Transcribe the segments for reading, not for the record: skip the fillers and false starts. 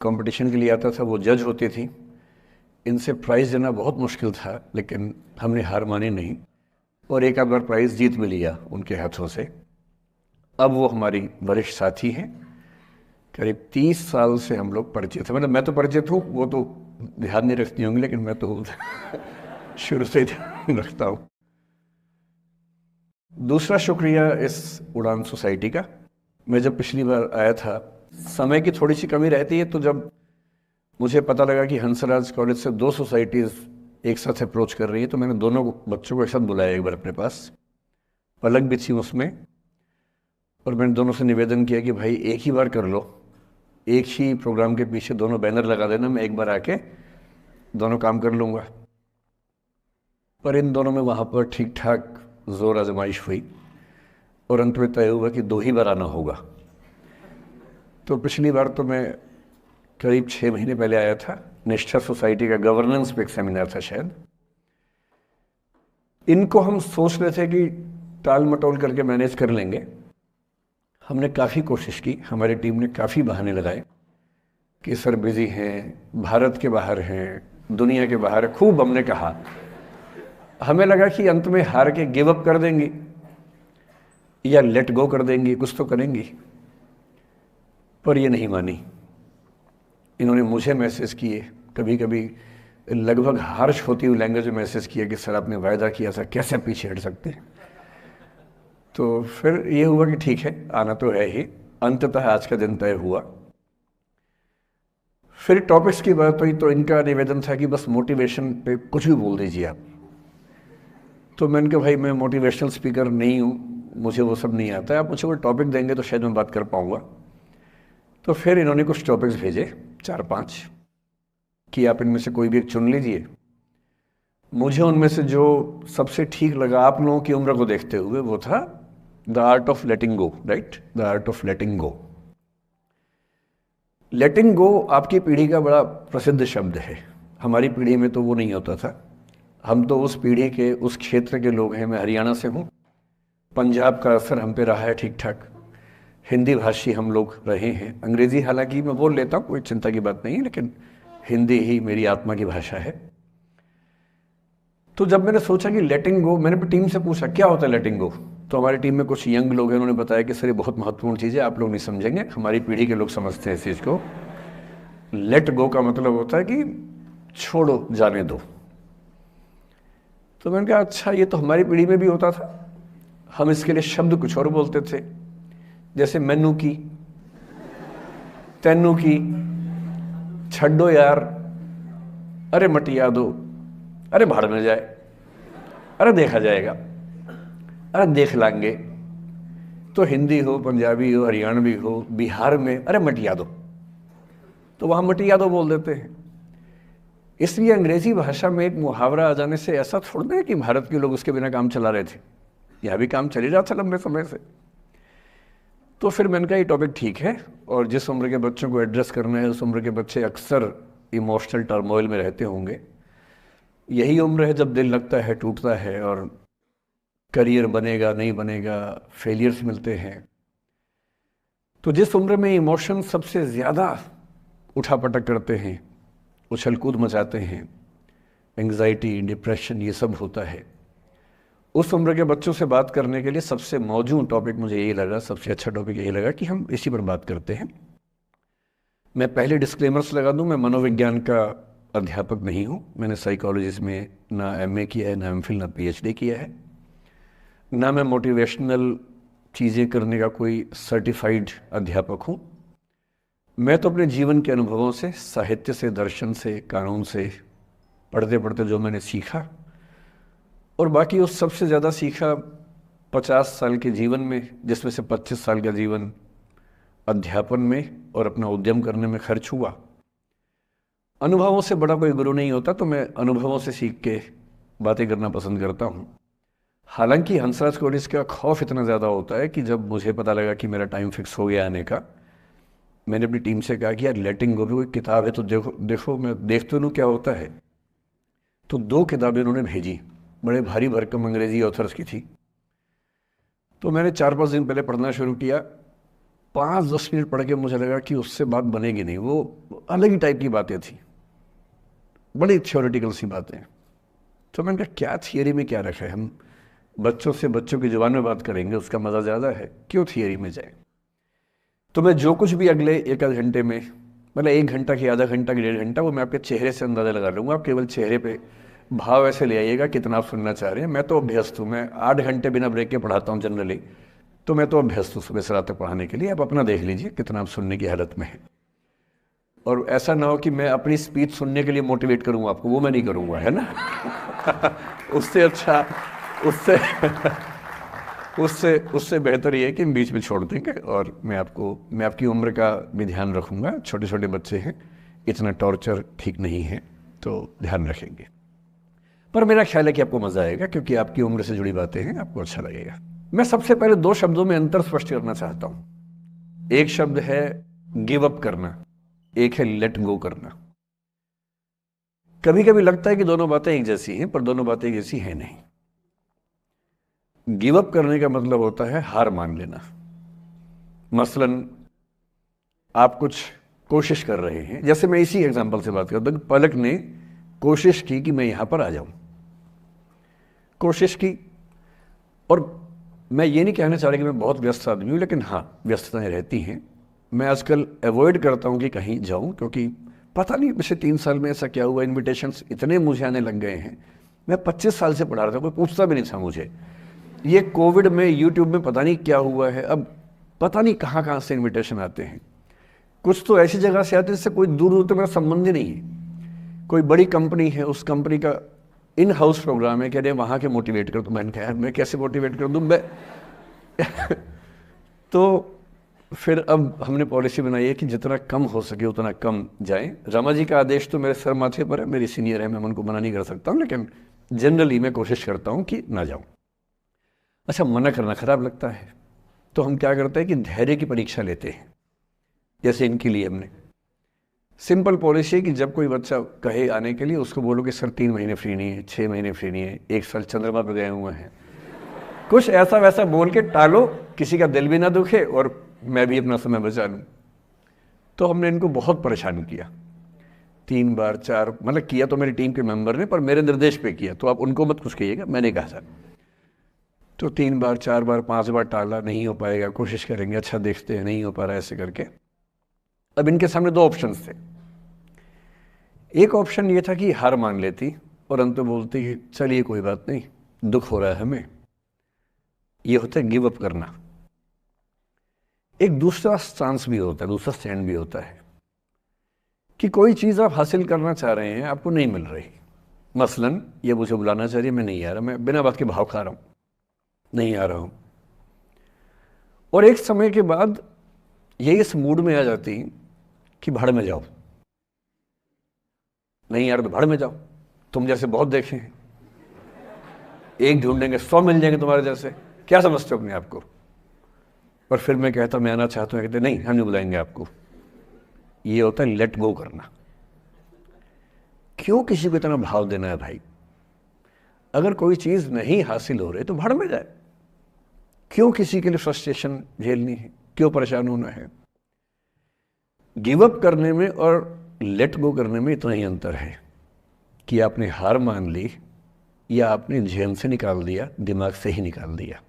Competition के लिए आता था, वो जज होती थी। इनसे प्राइज़ देना बहुत मुश्किल था, लेकिन हमने हार मानी नहीं और एक आध बार प्राइज़ जीत भी लिया उनके हाथों से। अब वो हमारी वरिष्ठ साथी हैं। करीब 30 साल से हम लोग परिचित हैं। मतलब मैं तो परिचित हूँ, वो तो ध्यान नहीं रखती होंगी, लेकिन मैं तो शुरू से ही ध्यान रखता हूँ। दूसरा शुक्रिया इस उड़ान सोसाइटी का। मैं जब पिछली बार आया था, समय की थोड़ी सी कमी रहती है, तो जब मुझे पता लगा कि हंसराज कॉलेज से 2 सोसाइटीज़ एक साथ अप्रोच कर रही है, तो मैंने दोनों बच्चों को एक साथ बुलाया एक बार अपने पास। पलक भी थी उसमें, और मैंने दोनों से निवेदन किया कि भाई एक ही बार कर लो, एक ही प्रोग्राम के पीछे दोनों बैनर लगा देना, मैं एक बार आके दोनों काम कर लूँगा। पर इन दोनों में वहाँ पर ठीक ठाक जोर आजमाइश हुई और अंत में तय हुआ कि 2 ही बार आना होगा। तो पिछली बार तो मैं करीब 6 महीने पहले आया था। निष्ठा सोसाइटी का गवर्नेंस पे एक सेमिनार था शायद। इनको हम सोच रहे थे कि टाल मटोल करके मैनेज कर लेंगे। हमने काफ़ी कोशिश की, हमारी टीम ने काफ़ी बहाने लगाए कि सर बिजी हैं, भारत के बाहर हैं, दुनिया के बाहर है। खूब हमने कहा। हमें लगा कि अंत में हार के गिव अप कर देंगी या लेट गो कर देंगी, कुछ तो करेंगी। पर ये नहीं मानी। इन्होंने मुझे मैसेज किए, कभी कभी लगभग हार्श होती हुई लैंग्वेज में मैसेज किया कि सर आपने वायदा किया था, कैसे पीछे हट सकते हैं। तो फिर ये हुआ कि ठीक है, आना तो है ही। अंततः आज का दिन तय हुआ। फिर टॉपिक्स की बात हुई तो इनका निवेदन था कि बस मोटिवेशन पे कुछ भी बोल दीजिए आप। तो मैंने कहा भाई मैं मोटिवेशनल स्पीकर नहीं हूँ, मुझे वो सब नहीं आता है, आप मुझे कोई टॉपिक देंगे तो शायद मैं बात कर पाऊँगा। तो फिर इन्होंने कुछ टॉपिक्स भेजे 4-5 कि आप इनमें से कोई भी एक चुन लीजिए। मुझे उनमें से जो सबसे ठीक लगा आप लोगों की उम्र को देखते हुए, वो था the art of letting go. Right, the art of letting go. Letting go आपकी पीढ़ी का बड़ा प्रसिद्ध शब्द है। हमारी पीढ़ी में तो वो नहीं होता था। हम तो उस पीढ़ी के, उस क्षेत्र के लोग हैं। मैं हरियाणा से हूँ। पंजाब का असर हम पे रहा है ठीक ठाक। हिंदी भाषी हम लोग रहे हैं। अंग्रेज़ी हालांकि मैं बोल लेता हूँ, कोई चिंता की बात नहीं है, लेकिन हिंदी ही मेरी आत्मा की भाषा है। तो जब मैंने सोचा कि लेटिंग गो, मैंने टीम से पूछा क्या होता है लेटिंग गो। तो हमारी टीम में कुछ यंग लोग हैं, उन्होंने बताया कि सर ये बहुत महत्वपूर्ण चीज़ है, आप लोग नहीं समझेंगे, हमारी पीढ़ी के लोग समझते हैं इस चीज़ को। लेट गो का मतलब होता है कि छोड़ो, जाने दो। तो मैंने कहा अच्छा, ये तो हमारी पीढ़ी में भी होता था। हम इसके लिए शब्द कुछ और बोलते थे, जैसे मैनू की, तैनू की, छड्डो यार, अरे मटिया दो, अरे भाड़ में जाए, अरे देखा जाएगा, अरे देख लांगे। तो हिंदी हो, पंजाबी हो, हरियाणवी हो, बिहार में अरे मटिया दो, तो वहाँ मटिया दो बोल देते हैं। इसलिए अंग्रेजी भाषा में एक मुहावरा आ जाने से ऐसा थोड़ा है कि भारत के लोग उसके बिना काम चला रहे थे। यहाँ भी काम चल ही रहा था लंबे समय से। तो फिर मैंने कहा ये टॉपिक ठीक है, और जिस उम्र के बच्चों को एड्रेस करना है, उस उम्र के बच्चे अक्सर इमोशनल टर्मोइल में रहते होंगे। यही उम्र है जब दिल लगता है, टूटता है, और करियर बनेगा नहीं बनेगा, फेलियर्स मिलते हैं। तो जिस उम्र में इमोशन सबसे ज़्यादा उठापटक करते हैं, उछल कूद मचाते हैं, एंग्जाइटी, डिप्रेशन, ये सब होता है, उस उम्र के बच्चों से बात करने के लिए सबसे मौजूद टॉपिक मुझे यही लगा, सबसे अच्छा टॉपिक यही लगा कि हम इसी पर बात करते हैं। मैं पहले डिस्क्लेमर्स लगा दूं, मैं मनोविज्ञान का अध्यापक नहीं हूं। मैंने साइकोलॉजी में ना एमए किया है, ना एमफिल, ना पीएचडी किया है, ना मैं मोटिवेशनल चीज़ें करने का कोई सर्टिफाइड अध्यापक हूँ। मैं तो अपने जीवन के अनुभवों से, साहित्य से, दर्शन से, कानून से, पढ़ते पढ़ते जो मैंने सीखा, और बाकी उस सबसे ज़्यादा सीखा 50 साल के जीवन में, जिसमें से 25 साल का जीवन अध्यापन में और अपना उद्यम करने में खर्च हुआ। अनुभवों से बड़ा कोई गुरु नहीं होता, तो मैं अनुभवों से सीख के बातें करना पसंद करता हूँ। हालांकि हंसराज कॉलेज का खौफ इतना ज़्यादा होता है कि जब मुझे पता लगा कि मेरा टाइम फिक्स हो गया आने का, मैंने अपनी टीम से कहा कि यार लेटिंग गो भी कोई किताब है तो देखो देखो, मैं देख तो लूँ क्या होता है। तो 2 किताबें उन्होंने भेजी, बड़े भारी भरकम अंग्रेजी ऑथर्स की थी। तो मैंने 4-5 दिन पहले पढ़ना शुरू किया। 5-10 मिनट पढ़ के मुझे लगा कि उससे बात बनेगी नहीं, वो अलग ही टाइप की बातें थी, बड़ी थ्योरेटिकल सी बातें। तो मैंने कहा क्या थियरी में क्या रखा है, हम बच्चों से बच्चों की ज़ुबान में बात करेंगे, उसका मज़ा ज़्यादा है, क्यों थियरी में जाए। तो मैं जो कुछ भी अगले 1 आध घंटे में, मतलब 1 घंटा की, आधा घंटा की, 1.5 घंटा, वो मैं आपके चेहरे से अंदाज़ा लगा लूँगा। आप केवल चेहरे पे भाव ऐसे ले आइएगा कितना आप सुनना चाह रहे हैं। मैं तो अभ्यस्त हूँ, मैं 8 घंटे बिना ब्रेक के पढ़ाता हूँ जनरली, तो मैं तो अभ्यस्त हूँ सुबह से रात तक पढ़ाने के लिए। आप अपना देख लीजिए कितना आप सुनने की हालत में है। और ऐसा ना हो कि मैं अपनी स्पीच सुनने के लिए मोटिवेट करूँगा आपको, वो मैं नहीं करूँगा, है ना। उससे अच्छा, उससे बेहतर ये है कि बीच में छोड़ देंगे। और मैं आपकी उम्र का भी ध्यान रखूँगा, छोटे छोटे बच्चे हैं, इतना टॉर्चर ठीक नहीं है, तो ध्यान रखेंगे। पर मेरा ख्याल है कि आपको मज़ा आएगा, क्योंकि आपकी उम्र से जुड़ी बातें हैं, आपको अच्छा लगेगा। मैं सबसे पहले 2 शब्दों में अंतर स्पष्ट करना चाहता हूँ। एक शब्द है गिव अप करना, एक है लेट गो करना। कभी कभी लगता है कि दोनों बातें एक जैसी हैं, पर दोनों बातें एक जैसी हैं नहीं। गिव अप करने का मतलब होता है हार मान लेना। मसलन आप कुछ कोशिश कर रहे हैं, जैसे मैं इसी एग्जांपल से बात करता हूँ। पलक ने कोशिश की कि मैं यहां पर आ जाऊं, कोशिश की। और मैं ये नहीं कहना चाह रहा कि मैं बहुत व्यस्त आदमी हूँ, लेकिन हाँ, व्यस्तताएं रहती हैं। मैं आजकल अवॉइड करता हूँ कि कहीं जाऊँ, क्योंकि पता नहीं पिछले 3 साल में ऐसा क्या हुआ, इन्विटेशंस इतने मुझे आने लग गए हैं। मैं 25 साल से पढ़ा रहा था, कोई पूछता भी नहीं था मुझे। ये कोविड में यूट्यूब में पता नहीं क्या हुआ है, अब पता नहीं कहाँ कहाँ से इन्विटेशन आते हैं। कुछ तो ऐसी जगह से आते हैं जिससे कोई दूर दूर तक मेरा संबंध ही नहीं है। कोई बड़ी कंपनी है, उस कंपनी का इन हाउस प्रोग्राम है, कह रहे वहाँ के मोटिवेट कर। तो मैंने कहा मैं कैसे मोटिवेट कर दूँ मैं। तो फिर अब हमने पॉलिसी बनाई है कि जितना कम हो सके उतना कम जाएं। रमा जी का आदेश तो मेरे सर माथे पर है, मेरी सीनियर है, मैं उनको मना नहीं कर सकता हूँ, लेकिन जनरली मैं कोशिश करता हूँ कि ना जाऊँ। अच्छा, मना करना खराब लगता है, तो हम क्या करते हैं कि धैर्य की परीक्षा लेते हैं। जैसे इनके लिए हमने सिंपल पॉलिसी है कि जब कोई बच्चा कहे आने के लिए, उसको बोलो कि सर 3 महीने फ्री नहीं है, 6 महीने फ्री नहीं है, 1 साल चंद्रमा पर गए हुए हैं, कुछ ऐसा वैसा बोल के टालो, किसी का दिल भी ना दुखे और मैं भी अपना समय बचा लूँ। तो हमने इनको बहुत परेशान किया, 3 बार 4, मतलब किया तो मेरी टीम के मेंबर ने, पर मेरे निर्देश पे किया, तो आप उनको मत कुछ कहिएगा, मैंने कहा सर। तो 3 बार 4 बार 5 बार टाला, नहीं हो पाएगा, कोशिश करेंगे, अच्छा देखते हैं, नहीं हो पा रहा, ऐसे करके। अब इनके सामने 2 ऑप्शंस थे। एक ऑप्शन ये था कि हार मान लेती और अंत में बोलती कि चलिए कोई बात नहीं, दुख हो रहा है हमें, ये होता है गिव अप करना। एक दूसरा स्टांस भी होता है, दूसरा स्टैंड भी होता है कि कोई चीज़ आप हासिल करना चाह रहे हैं, आपको नहीं मिल रही। मसलन ये मुझे बुलाना चाह रही है, मैं नहीं आ रहा, मैं बिना बात के भाव खा रहा हूँ, नहीं आ रहा हूँ। और एक समय के बाद ये इस मूड में आ जाती कि भाड़ में जाओ, नहीं आ रहा तो भाड़ में जाओ, तुम जैसे बहुत देखे हैं, एक ढूंढेंगे 100 मिल जाएंगे तुम्हारे जैसे, क्या समझते हो अपने आप को। और फिर मैं कहता मैं आना चाहता हूँ, कहते नहीं हम नहीं बुलाएंगे आपको। ये होता है लेट गो करना। क्यों किसी को इतना भाव देना है भाई? अगर कोई चीज नहीं हासिल हो रही तो भाड़ में जाए, क्यों किसी के लिए फ्रस्ट्रेशन झेलनी है, क्यों परेशान होना है। गिव अप करने में और लेट गो करने में इतना ही अंतर है कि आपने हार मान ली या आपने जेहन से निकाल दिया, दिमाग से ही निकाल दिया।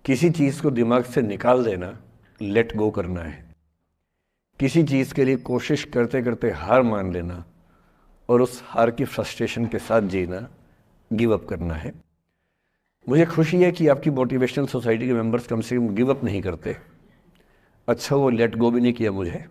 किसी चीज को दिमाग से निकाल देना लेट गो करना है, किसी चीज के लिए कोशिश करते करते हार मान लेना और उस हार की फ्रस्ट्रेशन के साथ जीना गिव अप करना है। मुझे खुशी है कि आपकी मोटिवेशनल सोसाइटी के मेंबर्स कम से कम गिव अप नहीं करते। अच्छा, वो लेट गो भी नहीं किया मुझे।